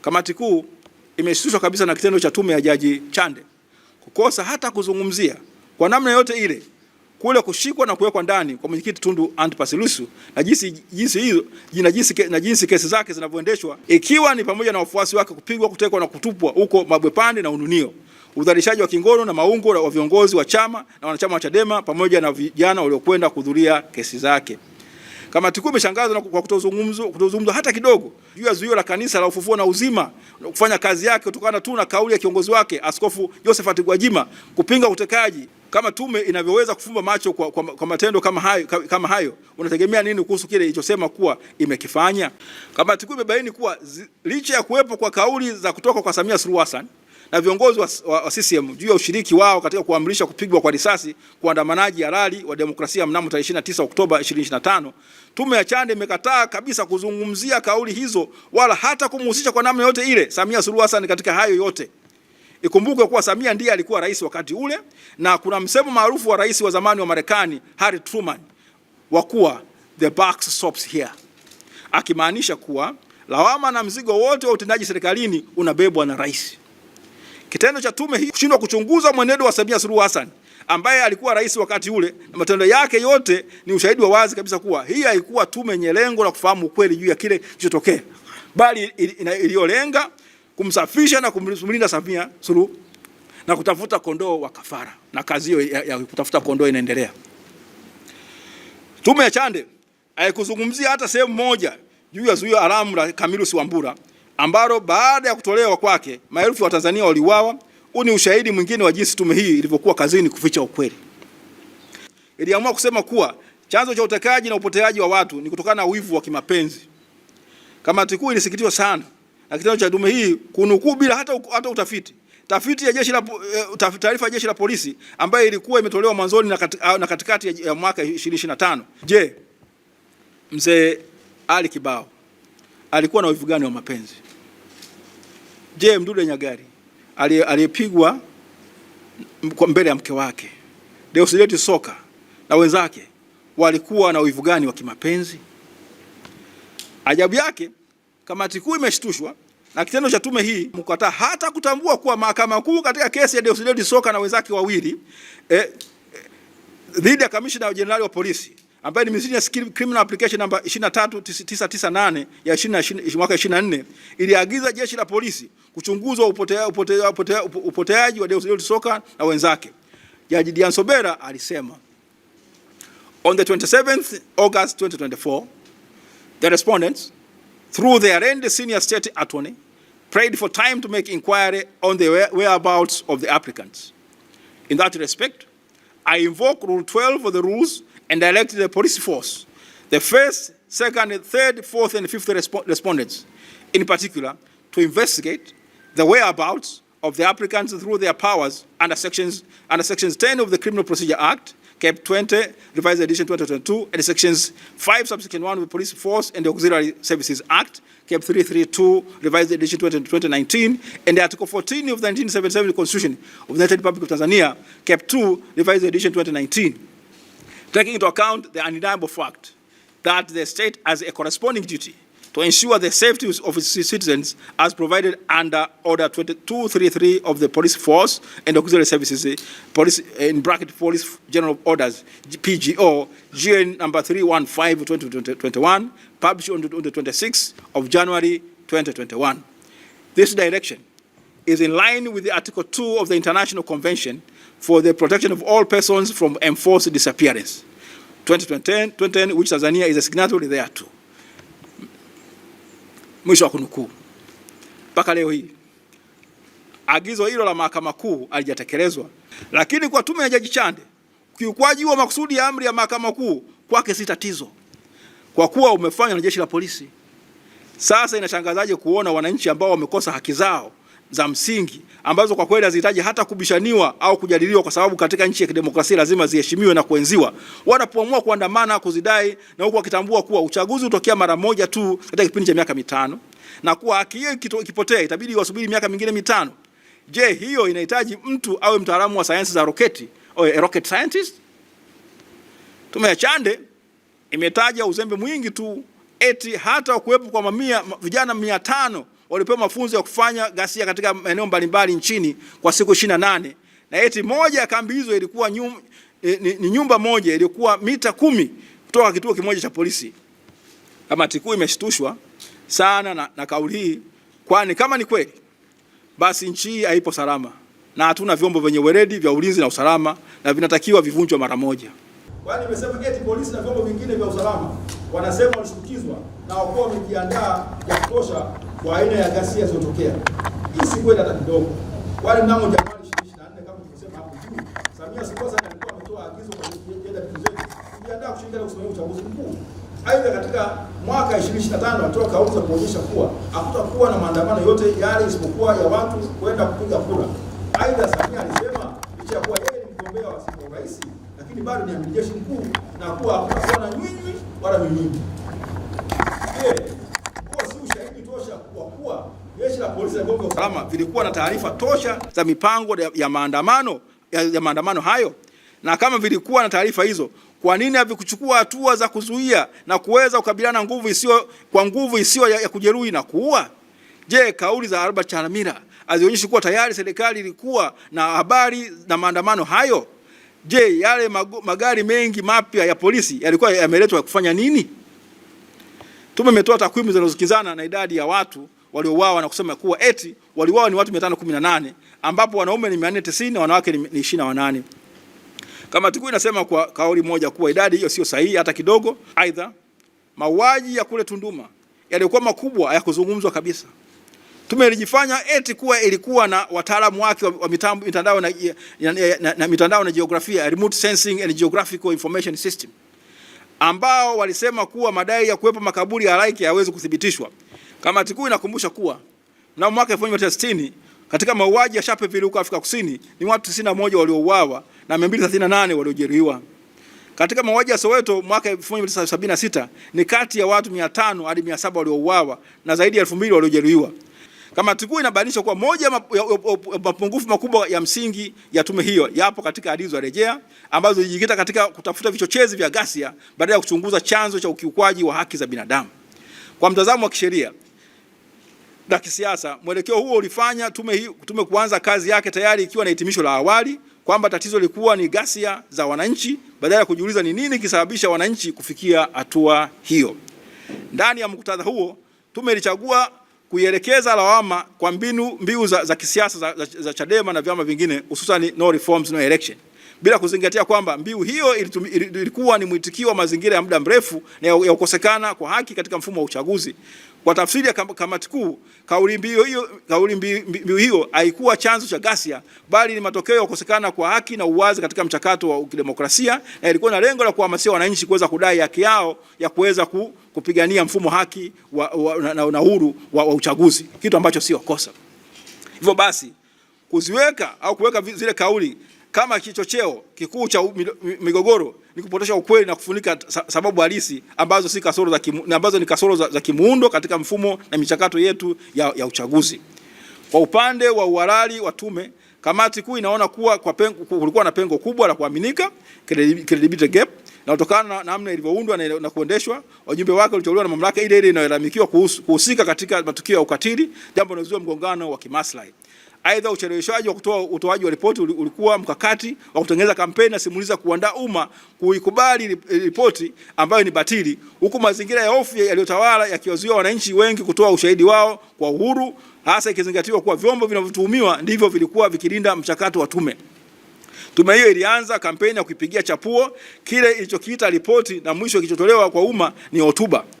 Kamati kuu imeshtushwa kabisa na kitendo cha tume ya Jaji Chande kukosa hata kuzungumzia kwa namna yote ile kule kushikwa na kuwekwa ndani kwa mwenyekiti Tundu Antipas Lissu na jinsi kesi zake zinavyoendeshwa, ikiwa ni pamoja na wafuasi wake kupigwa, kutekwa na kutupwa huko Mabwepande na Ununio, udhalilishaji wa kingono na maungo wa viongozi wa chama na wanachama wa Chadema pamoja na vijana waliokwenda kuhudhuria kesi zake. Kamati kuu imeshangazwa kwa kutozungumzwa hata kidogo juu ya zuio la Kanisa la Ufufuo na Uzima kufanya kazi yake kutokana tu na kauli ya kiongozi wake Askofu Josephat Gwajima kupinga utekaji. Kama tume inavyoweza kufumba macho kwa matendo kama hayo, unategemea nini kuhusu kile ilichosema kuwa imekifanya? Kamati kuu imebaini kuwa licha ya kuwepo kwa kauli za kutoka kwa Samia Suluhu Hassan na viongozi wa CCM juu ya ushiriki wao katika kuamrisha kupigwa kwa risasi kwa waandamanaji halali wa demokrasia mnamo 29 Oktoba 2025, tume ya Chande imekataa kabisa kuzungumzia kauli hizo wala hata kumhusisha kwa namna yote ile Samia Suluhu Hassan katika hayo yote. Ikumbukwe kuwa Samia ndiye alikuwa rais wakati ule, na kuna msemo maarufu wa rais wa zamani wa Marekani Harry Truman wa kuwa the buck stops here, akimaanisha kuwa lawama na mzigo wote wa utendaji serikalini unabebwa na rais. Kitendo cha tume hii kushindwa kuchunguza mwenendo wa Samia Suluhu Hassan ambaye alikuwa rais wakati ule na matendo yake yote ni ushahidi wa wazi kabisa kuwa hii haikuwa tume yenye lengo la kufahamu ukweli juu ya kile kilichotokea, bali iliyolenga kumsafisha na kumlinda Samia Suluhu na kutafuta kondoo wa kafara, na kazi hiyo ya kutafuta kondoo inaendelea. Tume ya Chande haikuzungumzia hata sehemu moja juu ya zuio haramu la Camillus Wambura ambalo baada ya kutolewa kwake maelfu ya Watanzania waliuawa. Huu ni ushahidi mwingine wa jinsi tume hii ilivyokuwa kazini kuficha ukweli. Iliamua kusema kuwa chanzo cha utekaji na upoteaji wa watu ni kutokana na wivu wa kimapenzi. Kamati kuu ilisikitishwa sana na kitendo cha tume hii kunukuu bila hata utafiti taarifa ya jeshi la polisi ambayo ilikuwa imetolewa mwanzoni na katikati ya mwaka 2025. Je, mzee Ali Kibao alikuwa na wivu gani wa mapenzi? Je, Mdude Nyagali aliyepigwa mbele ya mke wake Deusdedith Soka na wenzake walikuwa na wivu gani wa kimapenzi? Ajabu yake, kamati kuu imeshtushwa na kitendo cha tume hii mkataa hata kutambua kuwa mahakama kuu katika kesi ya Deusdedith Soka na wenzake wawili dhidi ya kamishna jenerali wa polisi ambaye ni Miscellaneous Criminal Application number 23998 ya mwaka 24 iliagiza jeshi la polisi kuchunguza upoteaji wa Deusdedith Soka na wenzake. Jaji Dian Sobera alisema, on the 27th August 2024, the respondents, through their arraigned senior state attorney, prayed for time to make inquiry on the whereabouts of the applicants. In that respect, I invoke Rule 12 of the rules and directed the police force, the first, second, third, fourth, and fifth respondents, in particular, to investigate the whereabouts of the applicants through their powers under sections 10 of the Criminal Procedure Act, Cap 20, Revised Edition 2022, and sections 5, subsection 1 of the Police Force and the Auxiliary Services Act, Cap 332, Revised Edition 2019, and Article 14 of the 1977 Constitution of the United Republic of Tanzania, Cap 2, Revised Edition 2019. Taking into account the undeniable fact that the state has a corresponding duty to ensure the safety of its citizens as provided under Order 2233 of the Police Force and Auxiliary Services, Police Police General Orders, PGO, GN number 315 2021, published on the 26th of January 2021. This direction is in line with the Article 2 of the International Convention for the Protection of All Persons from Enforced Disappearance, 2010, which Tanzania is a signatory thereto. Mwisho wa kunukuu. Mpaka leo hii agizo hilo la mahakama kuu halijatekelezwa, lakini kwa tume ya Jaji Chande ukiukwaji wa makusudi ya amri ya mahakama kuu kwake si tatizo, kwa kuwa umefanywa na jeshi la polisi. Sasa inashangazaje kuona wananchi ambao wamekosa haki zao za msingi ambazo kwa kweli hazihitaji hata kubishaniwa au kujadiliwa, kwa sababu katika nchi ya kidemokrasia lazima ziheshimiwe na kuenziwa, wanapoamua kuandamana kuzidai, na huku wakitambua kuwa uchaguzi utokea mara moja tu katika kipindi cha miaka mitano na kuwa haki hiyo ikipotea itabidi wasubiri miaka mingine mitano. Je, hiyo inahitaji mtu awe mtaalamu wa sayansi za roketi au rocket scientist? Tume ya Chande imetaja uzembe mwingi tu, eti hata kuwepo kwa vijana 500 walipewa mafunzo ya kufanya ghasia katika maeneo mbalimbali nchini kwa siku 28, na eti moja ya kambi hizo ilikuwa ni nyumba moja iliyokuwa mita 10 kutoka kituo kimoja cha polisi. Kamati kuu imeshtushwa sana na kauli hii, kwani kama ni kweli basi nchi hii haipo salama na hatuna vyombo vyenye weledi vya ulinzi na usalama na vinatakiwa vivunjwe mara moja. Kwani nimesema eti polisi na vyombo vingine vya usalama wanasema walishtukizwa na wako wamejiandaa ya kutosha kwa aina ya ghasia zilizotokea. Hii si kweli hata kidogo. Wale mnamo Januari 2024 kama tulivyosema hapo juu, Samia Suluhu Hassan alikuwa ametoa agizo kwa ajenda zetu kujiandaa kushirikiana kusimamia uchaguzi mkuu. Aidha, katika mwaka 2025 alitoa kauli za kuonyesha kuwa hakutakuwa na maandamano yote yale isipokuwa ya watu kwenda kupiga kura. Aidha, Samia alisema licha ya kuwa yeye ni mgombea wa urais, lakini bado ni amiri jeshi mkuu na kuwa hakutakuwa na nywinywi wala minyinyi. Kwa si ushahidi tosha kwa kuwa jeshi la polisi na vyombo vya usalama vilikuwa na taarifa tosha za mipango ya maandamano hayo? Na kama vilikuwa na taarifa hizo, kwa nini havikuchukua hatua za kuzuia na kuweza kukabiliana kwa nguvu isiyo ya kujeruhi na kuua? Je, kauli za Albert Chalamila azionyeshi kuwa tayari serikali ilikuwa na habari na maandamano hayo? Je, yale magari mengi mapya ya polisi yalikuwa yameletwa kufanya nini? Tume imetoa takwimu zinazokinzana na idadi ya watu waliouawa na kusema kuwa eti waliuawa ni watu 518, ambapo wanaume ni 490 na wanawake ni 28. Kamati kuu inasema kwa kauli moja kuwa idadi hiyo sio sahihi hata kidogo. Aidha, mauaji ya kule Tunduma yalikuwa makubwa hayakuzungumzwa kabisa. Tume ilijifanya eti kuwa ilikuwa na wataalamu wake wa mitandao na jiografia, remote sensing and geographical information system, ambao walisema kuwa madai ya kuwepo makaburi ya halaiki hayawezi kuthibitishwa. Kamati kuu inakumbusha kuwa mnamo mwaka 1960 katika mauaji ya Sharpeville huko Afrika Kusini ni watu 91 waliouawa na 238 waliojeruhiwa. Katika mauaji ya Soweto mwaka 1976 ni kati ya watu 500 hadi 700 waliouawa na zaidi ya 2000 waliojeruhiwa. Kamati kuu inabainisha kuwa moja ya mapungufu makubwa ya msingi ya tume hiyo yapo katika hadidu za rejea ambazo zilijikita katika kutafuta vichochezi vya ghasia badala ya kuchunguza chanzo cha ukiukwaji wa haki za binadamu. Kwa mtazamo wa kisheria na kisiasa, mwelekeo huo ulifanya tume kuanza kazi yake tayari ikiwa na hitimisho la awali kwamba tatizo lilikuwa ni ghasia za wananchi badala ya kujiuliza ni nini kisababisha wananchi kufikia hatua hiyo. Ndani ya muktadha huo, tume ilichagua kuielekeza lawama kwa mbiu za kisiasa za Chadema na vyama vingine, hususan no reforms no election, bila kuzingatia kwamba mbiu hiyo ilikuwa ni mwitikio wa mazingira ya muda mrefu na ya kukosekana kwa haki katika mfumo wa uchaguzi. Kwa tafsiri ya kamati kuu, kauli mbiu hiyo haikuwa chanzo cha ghasia, bali ni matokeo ya kukosekana kwa haki na uwazi katika mchakato wa kidemokrasia, na ilikuwa na lengo la kuhamasisha wananchi kuweza kudai haki yao ya kuweza kupigania mfumo haki na huru wa uchaguzi, kitu ambacho sio kosa. Hivyo basi kuziweka au kuweka zile kauli kama kichocheo kikuu cha migogoro ni kupotosha ukweli na kufunika sababu halisi ambazo si kasoro ambazo ni kasoro za kimuundo katika mfumo na michakato yetu ya uchaguzi. Kwa upande wa uhalali wa tume, kamati kuu inaona kuwa kulikuwa na pengo kubwa la kuaminika, credibility gap, na kutokana na namna ilivyoundwa na kuendeshwa, wajumbe wake waliteuliwa na mamlaka ile inayolalamikiwa kuhusika katika matukio ya ukatili, jambo linalozua mgongano wa kimaslahi. Aidha, ucheleweshaji wa utoaji wa ripoti ulikuwa mkakati wa kutengeneza kampeni na simuliza kuandaa umma kuikubali ripoti ambayo ni batili, huku mazingira ya hofu yaliyotawala yakiwazuia wananchi wengi kutoa ushahidi wao kwa uhuru, hasa ikizingatiwa kuwa vyombo vinavyotuhumiwa ndivyo vilikuwa vikilinda mchakato wa tume. Tume hiyo ilianza kampeni ya kuipigia chapuo kile ilichokiita ripoti na mwisho kilichotolewa kwa umma ni hotuba.